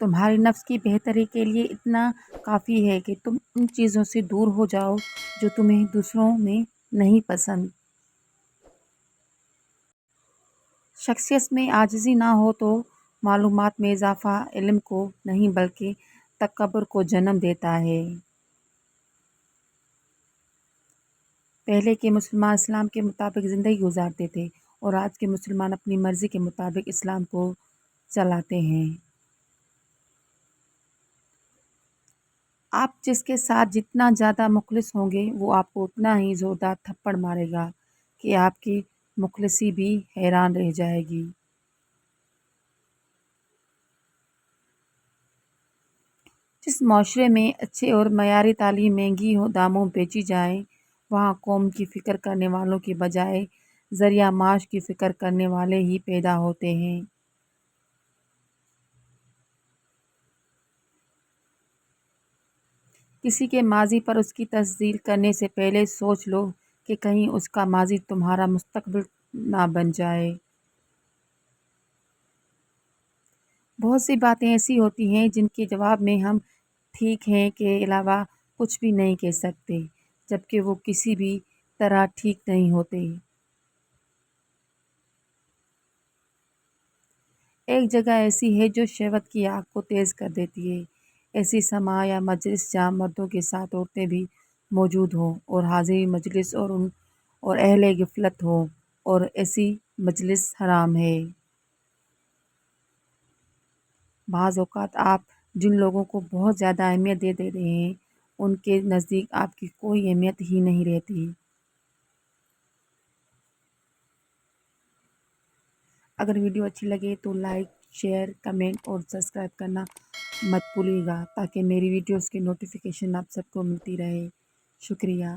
تمہاری نفس کی بہتری کے لیے اتنا کافی ہے کہ تم ان چیزوں سے دور ہو جاؤ جو تمہیں دوسروں میں نہیں پسند۔ شخصیت میں عاجزی نہ ہو تو معلومات میں اضافہ علم کو نہیں بلکہ تکبر کو جنم دیتا ہے۔ پہلے کے مسلمان اسلام کے مطابق زندگی گزارتے تھے اور آج کے مسلمان اپنی مرضی کے مطابق اسلام کو چلاتے ہیں۔ آپ جس کے ساتھ جتنا زیادہ مخلص ہوں گے وہ آپ کو اتنا ہی زوردار تھپڑ مارے گا کہ آپ کی مخلصی بھی حیران رہ جائے گی۔ جس معاشرے میں اچھے اور معیاری تعلیم مہنگی داموں بیچی جائے وہاں قوم کی فکر کرنے والوں کی بجائے ذریعہ معاش کی فکر کرنے والے ہی پیدا ہوتے ہیں۔ کسی کے ماضی پر اس کی تفضیل کرنے سے پہلے سوچ لو کہ کہیں اس کا ماضی تمہارا مستقبل نہ بن جائے۔ بہت سی باتیں ایسی ہوتی ہیں جن کے جواب میں ہم ٹھیک ہے کے علاوہ کچھ بھی نہیں کہہ سکتے جبکہ وہ کسی بھی طرح ٹھیک نہیں ہوتے۔ ایک جگہ ایسی ہے جو شہوت کی آگ کو تیز کر دیتی ہے۔ ایسی سماع یا مجلس جہاں مردوں کے ساتھ عورتیں بھی موجود ہوں اور حاضری مجلس اور اہل غفلت ہوں اور ایسی مجلس حرام ہے۔ بعض اوقات آپ جن لوگوں کو بہت زیادہ اہمیت دے رہے ہیں ان کے نزدیک آپ کی کوئی اہمیت ہی نہیں رہتی۔ اگر ویڈیو اچھی لگے تو لائک، شیئر، کمنٹ اور سبسکرائب کرنا مت بھولیے گا تاکہ میری ویڈیوز کی نوٹیفیکیشن آپ سب کو ملتی رہے۔ شکریہ۔